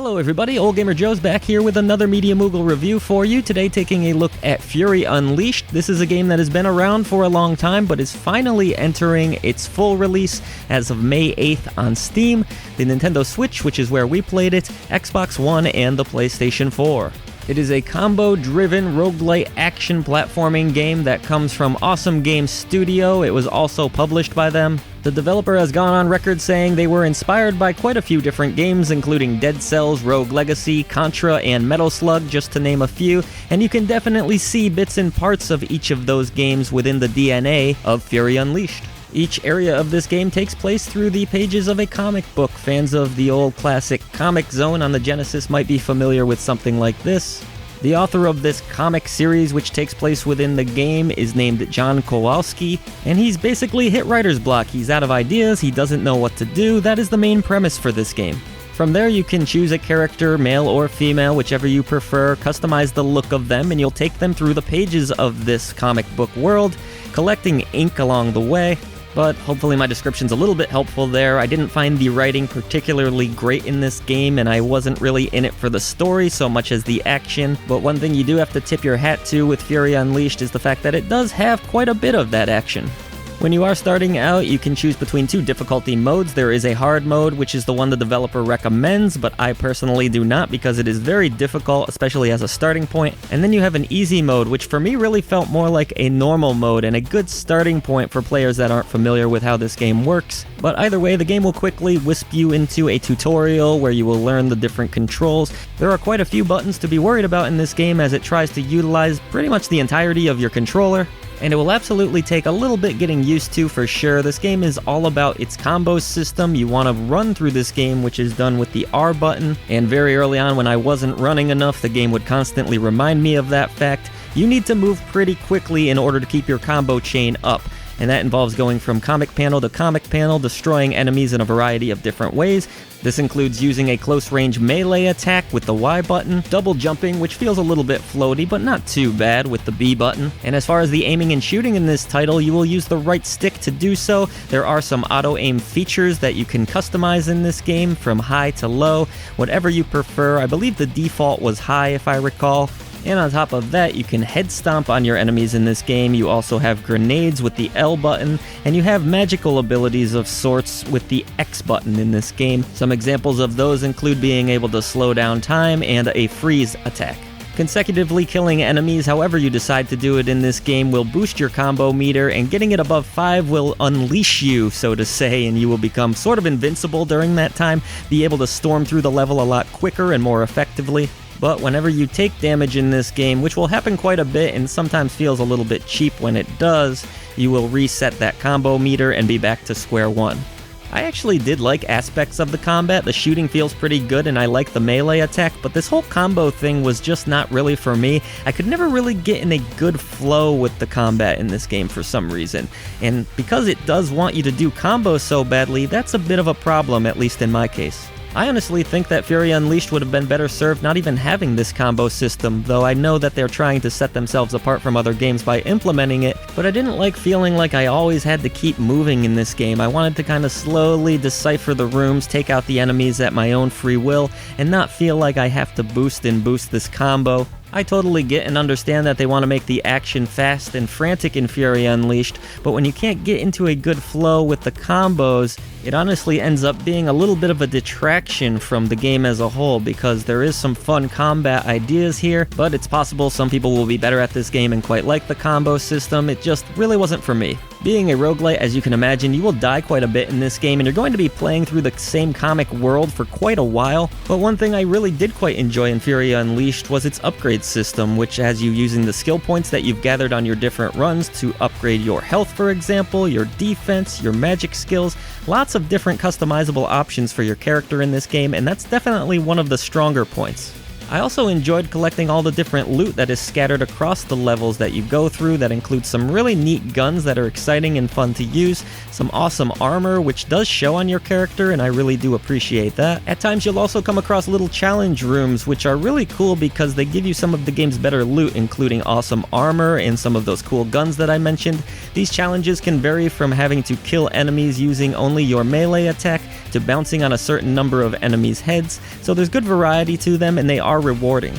Hello everybody, Ole Gamer Joe's back here with another Media Moogle review for you. Today taking a look at Fury Unleashed. This is a game that has been around for a long time, but is finally entering its full release as of May 8th on Steam, the Nintendo Switch, which is where we played it, Xbox One, and the PlayStation 4. It is a combo-driven roguelite action platforming game that comes from Awesome Games Studio. It was also published by them. The developer has gone on record saying they were inspired by quite a few different games, including Dead Cells, Rogue Legacy, Contra, and Metal Slug, just to name a few, and you can definitely see bits and parts of each of those games within the DNA of Fury Unleashed. Each area of this game takes place through the pages of a comic book. Fans of the old classic Comic Zone on the Genesis might be familiar with something like this. The author of this comic series, which takes place within the game, is named John Kowalski, and he's basically hit writer's block. He's out of ideas, he doesn't know what to do. That is the main premise for this game. From there, you can choose a character, male or female, whichever you prefer, customize the look of them, and you'll take them through the pages of this comic book world, collecting ink along the way. But hopefully my description's a little bit helpful there. I didn't find the writing particularly great in this game, and I wasn't really in it for the story so much as the action. But one thing you do have to tip your hat to with Fury Unleashed is the fact that it does have quite a bit of that action. When you are starting out, you can choose between two difficulty modes. There is a hard mode, which is the one the developer recommends, but I personally do not because it is very difficult, especially as a starting point. And then you have an easy mode, which for me really felt more like a normal mode and a good starting point for players that aren't familiar with how this game works. But either way, the game will quickly wisp you into a tutorial where you will learn the different controls. There are quite a few buttons to be worried about in this game as it tries to utilize pretty much the entirety of your controller. And it will absolutely take a little bit getting used to for sure. This game is all about its combo system. You want to run through this game, which is done with the R button, and very early on when I wasn't running enough, the game would constantly remind me of that fact. You need to move pretty quickly in order to keep your combo chain up, and that involves going from comic panel to comic panel, destroying enemies in a variety of different ways. This includes using a close-range melee attack with the Y button, double jumping, which feels a little bit floaty, but not too bad with the B button. And as far as the aiming and shooting in this title, you will use the right stick to do so. There are some auto-aim features that you can customize in this game, from high to low, whatever you prefer. I believe the default was high, if I recall. And on top of that, you can head stomp on your enemies in this game. You also have grenades with the L button, and you have magical abilities of sorts with the X button in this game. Some examples of those include being able to slow down time and a freeze attack. Consecutively killing enemies, however you decide to do it in this game, will boost your combo meter, and getting it above 5 will unleash you, so to say, and you will become sort of invincible during that time, be able to storm through the level a lot quicker and more effectively. But whenever you take damage in this game, which will happen quite a bit and sometimes feels a little bit cheap when it does, you will reset that combo meter and be back to square one. I actually did like aspects of the combat. The shooting feels pretty good and I like the melee attack, but this whole combo thing was just not really for me. I could never really get in a good flow with the combat in this game for some reason. And because it does want you to do combos so badly, that's a bit of a problem, at least in my case. I honestly think that Fury Unleashed would have been better served not even having this combo system, though I know that they're trying to set themselves apart from other games by implementing it, but I didn't like feeling like I always had to keep moving in this game. I wanted to kind of slowly decipher the rooms, take out the enemies at my own free will, and not feel like I have to boost this combo. I totally get and understand that they want to make the action fast and frantic in Fury Unleashed, but when you can't get into a good flow with the combos, it honestly ends up being a little bit of a detraction from the game as a whole, because there is some fun combat ideas here, but it's possible some people will be better at this game and quite like the combo system. It just really wasn't for me. Being a roguelite, as you can imagine, you will die quite a bit in this game, and you're going to be playing through the same comic world for quite a while. But one thing I really did quite enjoy in Fury Unleashed was its upgrade system, which has you using the skill points that you've gathered on your different runs to upgrade your health, for example, your defense, your magic skills. Lots of different customizable options for your character in this game, and that's definitely one of the stronger points. I also enjoyed collecting all the different loot that is scattered across the levels that you go through. That includes some really neat guns that are exciting and fun to use, some awesome armor which does show on your character, and I really do appreciate that. At times you'll also come across little challenge rooms which are really cool because they give you some of the game's better loot, including awesome armor and some of those cool guns that I mentioned. These challenges can vary from having to kill enemies using only your melee attack to bouncing on a certain number of enemies' heads, so there's good variety to them and they are rewarding.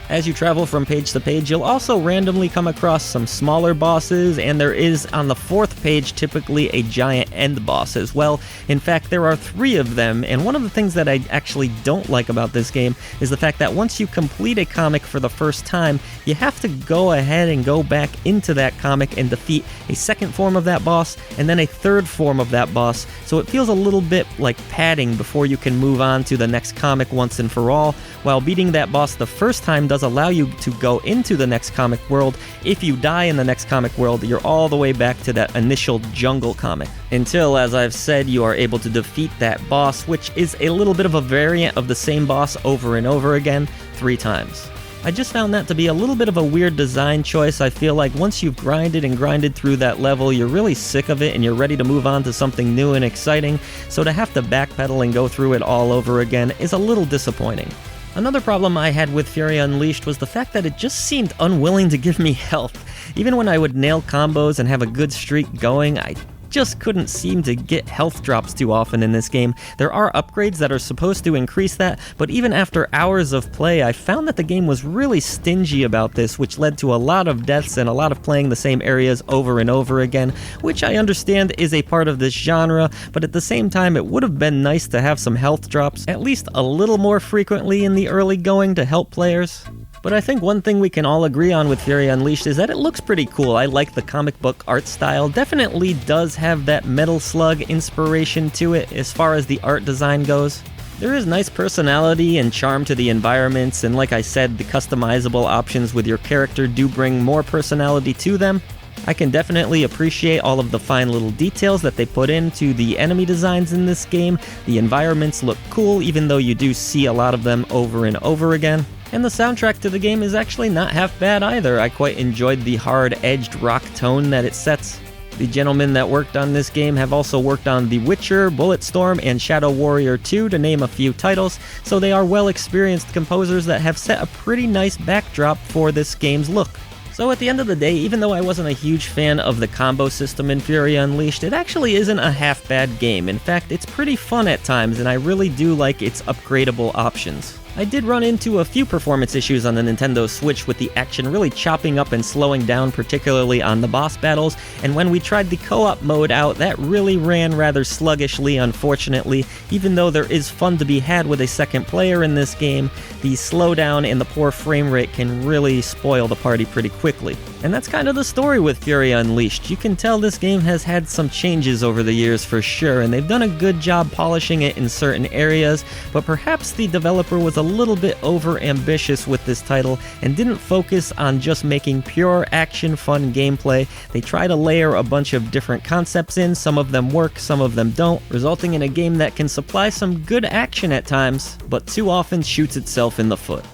As you travel from page to page, you'll also randomly come across some smaller bosses, and there is on the 4th page typically a giant end boss as well. In fact, there are 3 of them, and one of the things that I actually don't like about this game is the fact that once you complete a comic for the first time, you have to go ahead and go back into that comic and defeat a second form of that boss, and then a third form of that boss, so it feels a little bit like padding before you can move on to the next comic once and for all. While beating that boss the first time does allow you to go into the next comic world, if you die in the next comic world, you're all the way back to that initial jungle comic. Until, as I've said, you are able to defeat that boss, which is a little bit of a variant of the same boss over and over again, 3 times. I just found that to be a little bit of a weird design choice. I feel like once you've grinded and grinded through that level, you're really sick of it and you're ready to move on to something new and exciting, so to have to backpedal and go through it all over again is a little disappointing. Another problem I had with Fury Unleashed was the fact that it just seemed unwilling to give me health. Even when I would nail combos and have a good streak going, I just couldn't seem to get health drops too often in this game. There are upgrades that are supposed to increase that, but even after hours of play, I found that the game was really stingy about this, which led to a lot of deaths and a lot of playing the same areas over and over again, which I understand is a part of this genre, but at the same time it would have been nice to have some health drops at least a little more frequently in the early going to help players. But I think one thing we can all agree on with Fury Unleashed is that it looks pretty cool. I like the comic book art style. Definitely does have that Metal Slug inspiration to it as far as the art design goes. There is nice personality and charm to the environments, and like I said, the customizable options with your character do bring more personality to them. I can definitely appreciate all of the fine little details that they put into the enemy designs in this game. The environments look cool, even though you do see a lot of them over and over again. And the soundtrack to the game is actually not half bad either. I quite enjoyed the hard-edged rock tone that it sets. The gentlemen that worked on this game have also worked on The Witcher, Bulletstorm, and Shadow Warrior 2, to name a few titles, so they are well-experienced composers that have set a pretty nice backdrop for this game's look. So at the end of the day, even though I wasn't a huge fan of the combo system in Fury Unleashed, it actually isn't a half-bad game. In fact, it's pretty fun at times, and I really do like its upgradable options. I did run into a few performance issues on the Nintendo Switch with the action really chopping up and slowing down, particularly on the boss battles, and when we tried the co-op mode out, that really ran rather sluggishly, unfortunately. Even though there is fun to be had with a second player in this game, the slowdown and the poor frame rate can really spoil the party pretty quickly. And that's kind of the story with Fury Unleashed. You can tell this game has had some changes over the years for sure, and they've done a good job polishing it in certain areas, but perhaps the developer was a little bit over-ambitious with this title and didn't focus on just making pure action fun gameplay. They try to layer a bunch of different concepts in, some of them work, some of them don't, resulting in a game that can supply some good action at times, but too often shoots itself in the foot.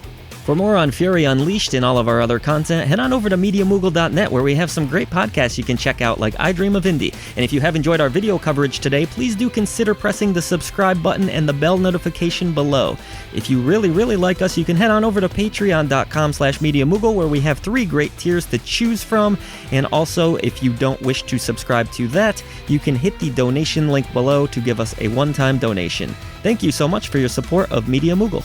For more on Fury Unleashed and all of our other content, head on over to MediaMoogle.net, where we have some great podcasts you can check out, like I Dream of Indie. And if you have enjoyed our video coverage today, please do consider pressing the subscribe button and the bell notification below. If you really like us, you can head on over to patreon.com/MediaMoogle, where we have 3 great tiers to choose from. And also, if you don't wish to subscribe to that, you can hit the donation link below to give us a one-time donation. Thank you so much for your support of Media Moogle.